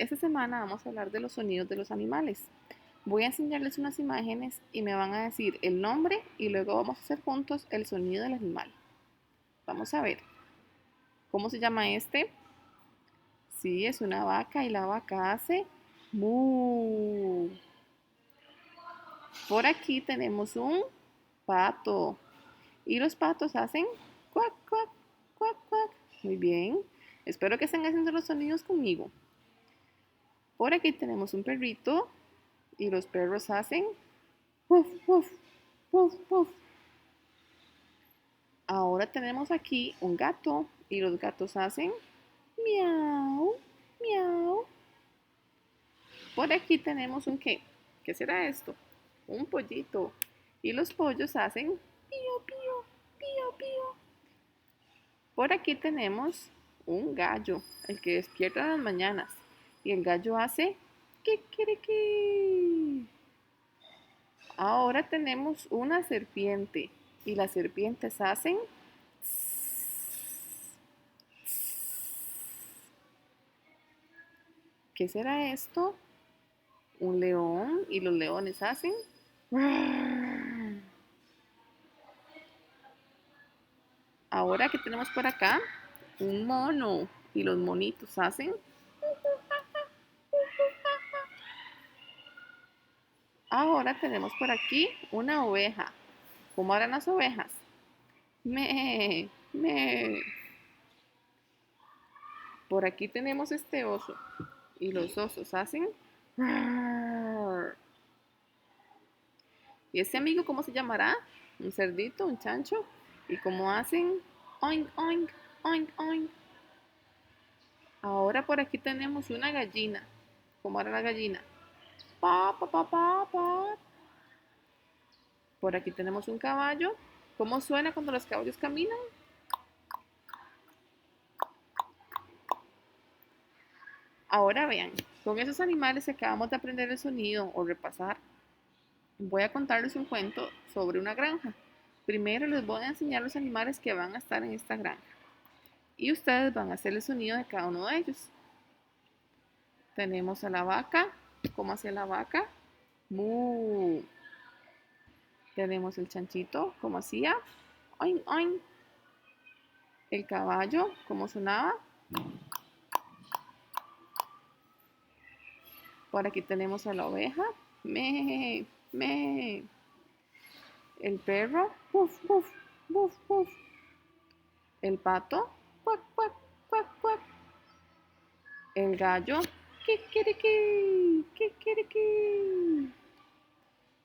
Esta semana vamos a hablar de los sonidos de los animales. Voy a enseñarles unas imágenes y me van a decir el nombre y luego vamos a hacer juntos el sonido del animal. Vamos a ver. ¿Cómo se llama este? Sí, es una vaca y la vaca hace mu. Por aquí tenemos un pato y los patos hacen cuac, cuac, cuac, cuac. Muy bien. Espero que estén haciendo los sonidos conmigo. Por aquí tenemos un perrito y los perros hacen woof, woof, woof, woof. Ahora tenemos aquí un gato y los gatos hacen miau, miau. Por aquí tenemos un qué. ¿Qué será esto? Un pollito. Y los pollos hacen pío, pío, pío, pío. Por aquí tenemos un gallo, el que despierta en las mañanas. Y el gallo hace kikiriki. Ahora tenemos una serpiente y las serpientes hacen. ¿Qué será esto? Un león y los leones hacen. Ahora que tenemos por acá un mono y los monitos hacen. Ahora tenemos por aquí una oveja. ¿Cómo harán las ovejas? Me, me. Por aquí tenemos este oso y los osos hacen. ¿Y este amigo cómo se llamará? Un cerdito, un chancho. ¿Y cómo hacen? Oink, oink, oink, oink. Ahora por aquí tenemos una gallina. ¿Cómo hará la gallina? Pa, pa, pa, pa, pa. Por aquí tenemos un caballo. ¿Cómo suena cuando los caballos caminan? Ahora vean, con esos animales que acabamos de aprender el sonido o repasar, voy a contarles un cuento sobre una granja. Primero les voy a enseñar los animales que van a estar en esta granja. Y ustedes van a hacer el sonido de cada uno de ellos. Tenemos a la vaca. ¿Cómo hacía la vaca? Mu. Tenemos el chanchito. ¿Cómo hacía? Oin, oin. El caballo. ¿Cómo sonaba? Por aquí tenemos a la oveja. Me, me. El perro. Buf, buf, buf, buf. El pato. Cuac, cuac, cuac, cuac. El gallo. Kikiriki, kikiriki.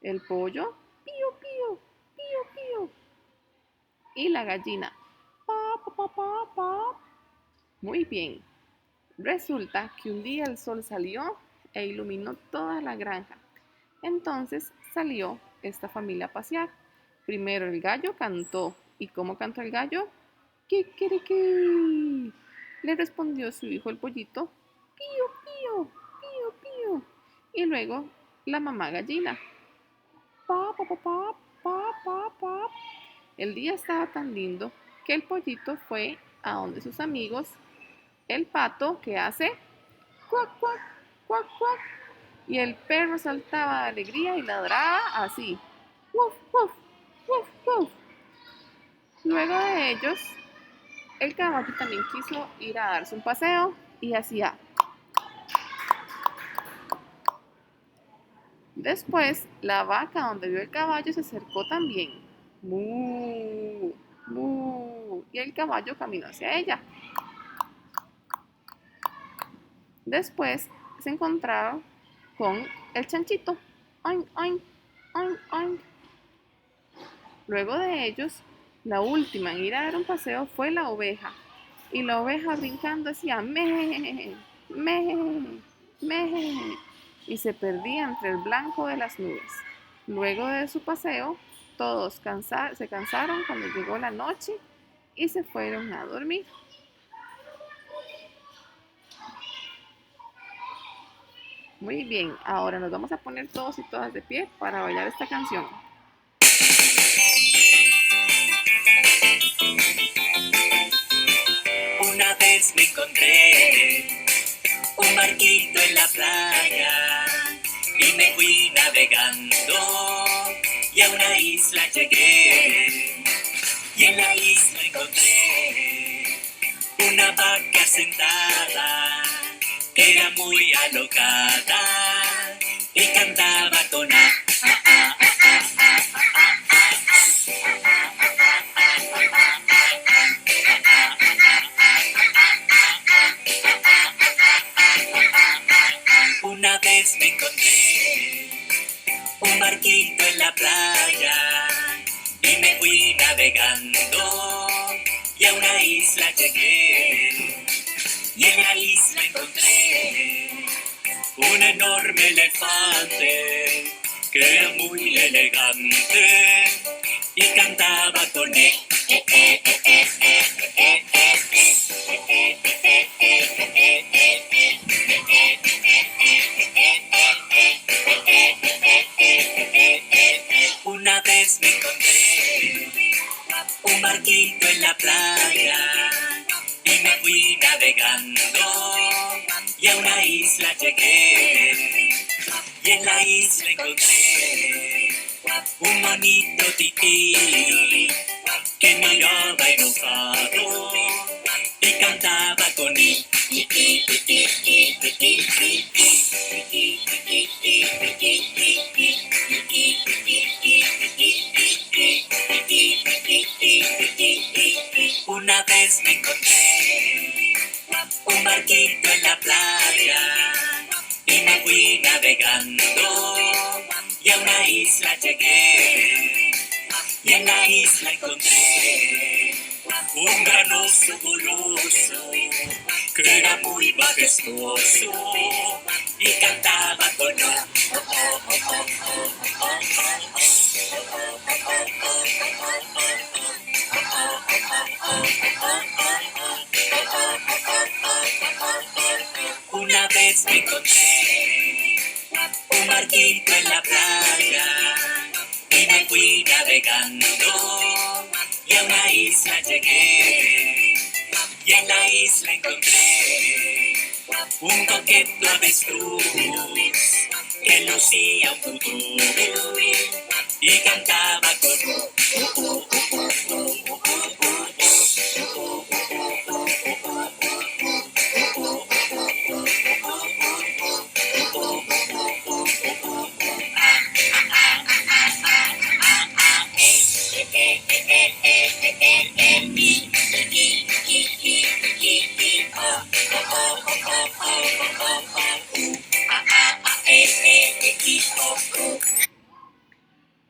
El pollo. Pío, pío, pío, pío. Y la gallina. Pa, pa, pa, pa, pa. Muy bien. Resulta que un día el sol salió e iluminó toda la granja. Entonces salió esta familia a pasear. Primero el gallo cantó. ¿Y cómo cantó el gallo? ¡Kikiriki! Le respondió su hijo el pollito. Pío, pío, pío, pío. Y luego la mamá gallina. Pa, pa, pa, pa, pa, pa, pa. El día estaba tan lindo que el pollito fue a donde sus amigos, el pato que hace cuac, cuac, cuac, cuac, y el perro saltaba de alegría y ladraba así. Wuf, wuf, wuf, wuf. Luego de ellos, el caballo también quiso ir a darse un paseo y hacía. Después, la vaca donde vio el caballo se acercó también. Mu, mu, y el caballo caminó hacia ella. Después se encontraron con el chanchito. Oink, oink, oink, oink. Luego de ellos, la última en ir a dar un paseo fue la oveja. Y la oveja brincando decía me, me, me. Y se perdía entre el blanco de las nubes. Luego de su paseo, todos se cansaron cuando llegó la noche y se fueron a dormir. Muy bien, ahora nos vamos a poner todos y todas de pie para bailar esta canción. Una vez me encontré un barquito en la playa y me fui navegando y a una isla llegué y en la isla encontré una vaca sentada que era muy alocada y cantaba con Una vez me encontré un barquito en la playa y me fui navegando y a una isla llegué y en la isla encontré un enorme elefante que era muy elegante y cantaba con él. Una vez me encontré un barquito en la playa y me fui navegando y a una isla llegué y en la isla encontré un monito tití que miraba enojado y cantaba con él. Una vez me encontré un barquito en la playa y me fui navegando y a una isla llegué y en la isla encontré un gran oso goloso que era muy majestuoso y cantaba con Una vez me encontré un barquito en la playa y me fui navegando y a una isla llegué y en la isla encontré un coqueto avestruz que lucía un tutú y cantaba con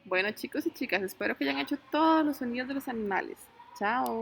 Bueno, chicos y chicas, espero que hayan hecho todos los sonidos de los animales. Chao.